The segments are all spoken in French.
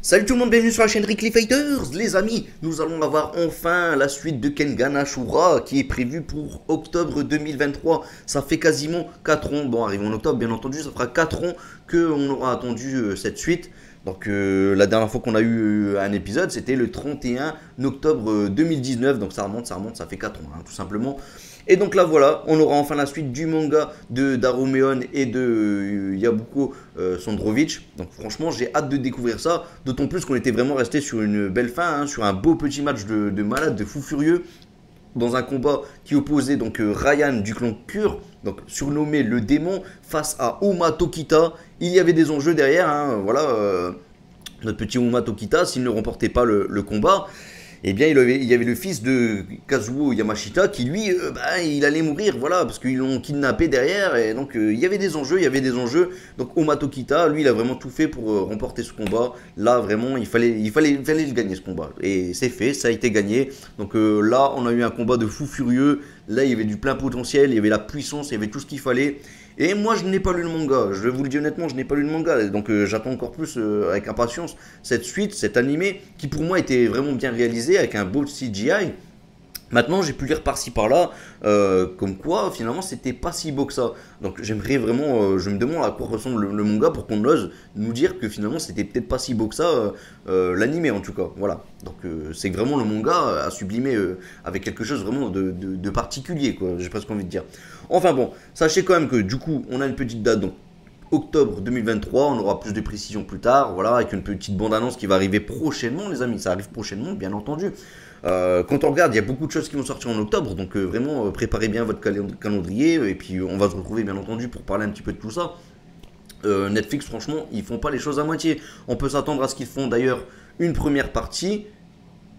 Salut tout le monde, bienvenue sur la chaîne Rickly Fighters. Les amis, nous allons avoir enfin la suite de Kengan Ashura qui est prévue pour octobre 2023. Ça fait quasiment 4 ans, bon arrivé en octobre bien entendu, ça fera 4 ans qu'on aura attendu cette suite. Donc la dernière fois qu'on a eu un épisode, c'était le 31 octobre 2019, donc ça remonte, ça fait 4 ans hein, tout simplement. Et donc là voilà, on aura enfin la suite du manga de Darumeon et de Yabuko Sandrovic. Donc franchement j'ai hâte de découvrir ça, d'autant plus qu'on était vraiment resté sur une belle fin, hein, sur un beau petit match de malade, de fou furieux. Dans un combat qui opposait donc Ryan du clan Cure, donc surnommé le démon, face à Uma Tokita. Il y avait des enjeux derrière, hein, voilà, notre petit Uma Tokita, s'il ne remportait pas le combat, eh bien il y avait le fils de Kazuo Yamashita qui lui, il allait mourir, voilà, parce qu'ils l'ont kidnappé derrière, et donc il y avait des enjeux, donc Uma Tokita, lui il a vraiment tout fait pour remporter ce combat, là vraiment il fallait le gagner ce combat, et c'est fait, ça a été gagné, donc là on a eu un combat de fou furieux, là il y avait du plein potentiel, il y avait la puissance, il y avait tout ce qu'il fallait. Et moi je n'ai pas lu le manga, je vous le dis honnêtement, je n'ai pas lu le manga, donc j'attends encore plus avec impatience cette suite, cet animé, qui pour moi était vraiment bien réalisé, avec un beau CGI. Maintenant j'ai pu lire par-ci par-là, comme quoi finalement c'était pas si beau que ça. Donc j'aimerais vraiment, je me demande à quoi ressemble le manga pour qu'on ose nous dire que finalement c'était peut-être pas si beau que ça, l'animé en tout cas, voilà. Donc c'est que vraiment le manga a sublimé avec quelque chose vraiment de particulier, quoi, j'ai presque envie de dire. Enfin bon, sachez quand même que du coup on a une petite date, donc octobre 2023, on aura plus de précisions plus tard, voilà, avec une petite bande-annonce qui va arriver prochainement les amis, ça arrive prochainement bien entendu. Quand on regarde, il y a beaucoup de choses qui vont sortir en octobre, donc vraiment préparez bien votre calendrier, et puis on va se retrouver bien entendu pour parler un petit peu de tout ça. Netflix, franchement, ils font pas les choses à moitié. On peut s'attendre à ce qu'ils font d'ailleurs une première partie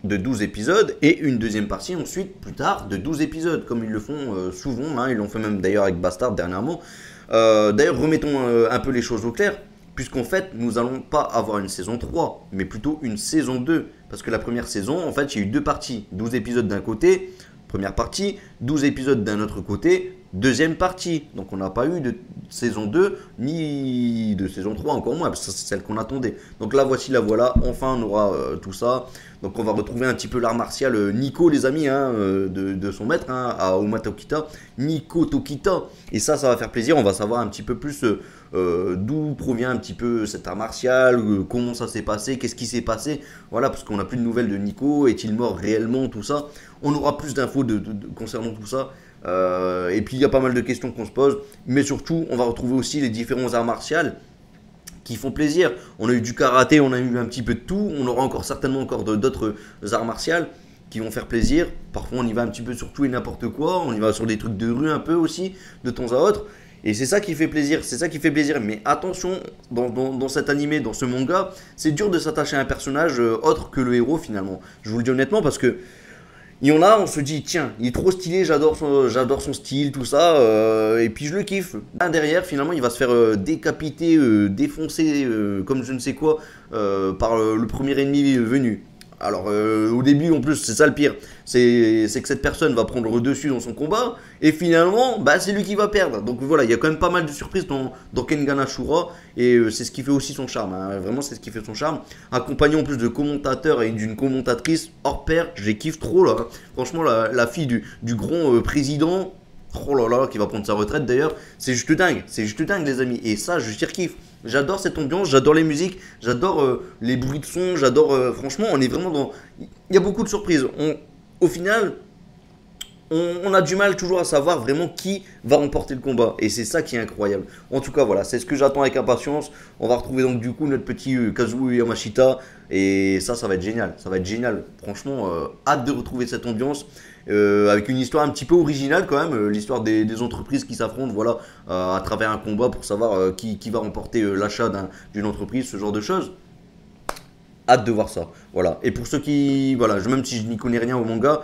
de 12 épisodes et une deuxième partie ensuite, plus tard, de 12 épisodes, comme ils le font souvent, hein, ils l'ont fait même d'ailleurs avec Bastard dernièrement. D'ailleurs, remettons un peu les choses au clair, puisqu'en fait, nous n'allons pas avoir une saison 3, mais plutôt une saison 2. Parce que la première saison, en fait, il y a eu deux parties. 12 épisodes d'un côté, première partie, 12 épisodes d'un autre côté, deuxième partie. Donc on n'a pas eu de saison 2, ni de saison 3, encore moins, parce que c'est celle qu'on attendait. Donc là, voici, la voilà, enfin on aura tout ça. Donc on va retrouver un petit peu l'art martial Nico, les amis, hein, de son maître, hein, à Uma Tokita, Nico Tokita. Et ça va faire plaisir, on va savoir un petit peu plus d'où provient un petit peu cet art martial, comment ça s'est passé, qu'est-ce qui s'est passé. Voilà, parce qu'on n'a plus de nouvelles de Nico, est-il mort réellement, tout ça. On aura plus d'infos concernant tout ça. Et puis il y a pas mal de questions qu'on se pose, mais surtout on va retrouver aussi les différents arts martiaux qui font plaisir. On a eu du karaté, on a eu un petit peu de tout, on aura certainement encore d'autres arts martiaux qui vont faire plaisir. Parfois on y va un petit peu sur tout et n'importe quoi, on y va sur des trucs de rue un peu aussi, de temps à autre. Et c'est ça qui fait plaisir, Mais attention, dans cet animé, dans ce manga, c'est dur de s'attacher à un personnage autre que le héros finalement. Je vous le dis honnêtement parce que il y en a, on se dit, tiens, il est trop stylé, j'adore son style, tout ça, et puis je le kiffe. Là, derrière, finalement, il va se faire décapiter, défoncer, comme je ne sais quoi, par le premier ennemi venu. Alors, au début, en plus, c'est ça le pire, c'est que cette personne va prendre le dessus dans son combat, et finalement, c'est lui qui va perdre. Donc voilà, il y a quand même pas mal de surprises dans Kengan Ashura, et c'est ce qui fait aussi son charme, hein. Vraiment, c'est ce qui fait son charme. Accompagné en plus de commentateurs et d'une commentatrice hors pair, je les kiffe trop, là. Franchement, la fille du grand président, oh là là, qui va prendre sa retraite d'ailleurs, c'est juste dingue, les amis, et ça, je surkiffe. J'adore cette ambiance, j'adore les musiques, j'adore les bruits de son, j'adore, franchement, on est vraiment dans... Il y a beaucoup de surprises. Au final, on a du mal toujours à savoir vraiment qui va remporter le combat. Et c'est ça qui est incroyable. En tout cas, voilà, c'est ce que j'attends avec impatience. On va retrouver donc du coup notre petit Kazuo Yamashita. Et ça va être génial. Ça va être génial. Franchement, hâte de retrouver cette ambiance. Avec une histoire un petit peu originale quand même, l'histoire des entreprises qui s'affrontent, voilà, à travers un combat pour savoir qui va remporter l'achat d'une entreprise, ce genre de choses. Hâte de voir ça, voilà. Et pour ceux qui, voilà, même si je n'y connais rien au manga,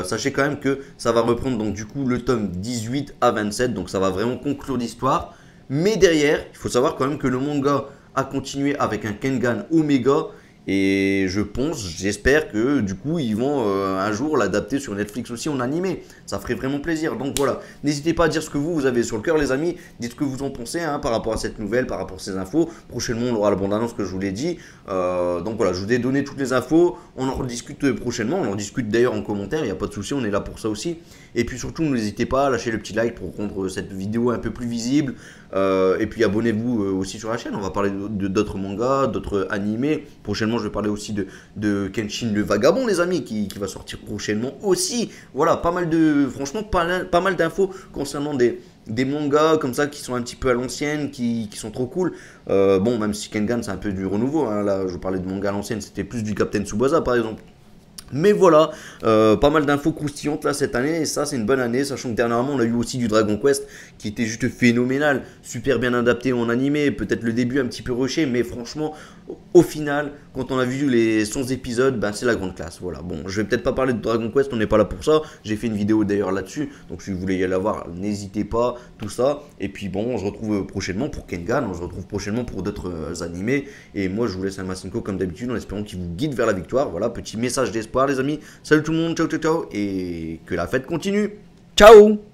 sachez quand même que ça va reprendre donc du coup le tome 18 à 27, donc ça va vraiment conclure l'histoire. Mais derrière, il faut savoir quand même que le manga a continué avec un Kengan Omega Et je pense, j'espère que du coup ils vont un jour l'adapter sur Netflix aussi en animé. Ça ferait vraiment plaisir. Donc voilà, n'hésitez pas à dire ce que vous avez sur le cœur les amis. Dites ce que vous en pensez hein, par rapport à cette nouvelle, par rapport à ces infos. Prochainement on aura la bande-annonce que je vous l'ai dit. Donc voilà, je vous ai donné toutes les infos. On en rediscute prochainement. On en discute d'ailleurs en commentaire, il n'y a pas de souci, on est là pour ça aussi. Et puis surtout n'hésitez pas à lâcher le petit like pour rendre cette vidéo un peu plus visible. Et puis abonnez-vous aussi sur la chaîne. On va parler d'autres mangas, d'autres animés. Prochainement, je vais parler aussi de Kenshin le Vagabond, les amis, qui va sortir prochainement aussi. Voilà, franchement, pas mal d'infos concernant des mangas comme ça qui sont un petit peu à l'ancienne, qui sont trop cool. Bon, même si Kengan c'est un peu du renouveau. Hein, là, je vous parlais de manga à l'ancienne, c'était plus du Captain Tsubasa par exemple. Mais voilà, pas mal d'infos croustillantes là cette année, et ça c'est une bonne année, sachant que dernièrement on a eu aussi du Dragon Quest qui était juste phénoménal, super bien adapté en animé, peut-être le début un petit peu rushé, mais franchement au final, quand on a vu les 100 épisodes, ben, c'est la grande classe. Voilà, bon, je vais peut-être pas parler de Dragon Quest, on n'est pas là pour ça, j'ai fait une vidéo d'ailleurs là-dessus, donc si vous voulez y aller voir, n'hésitez pas, tout ça, et puis bon, on se retrouve prochainement pour Kengan, on se retrouve prochainement pour d'autres animés, et moi je vous laisse un Masenko comme d'habitude en espérant qu'il vous guide vers la victoire. Voilà, petit message d'espoir les amis. Salut tout le monde, ciao ciao ciao, et que la fête continue. Ciao.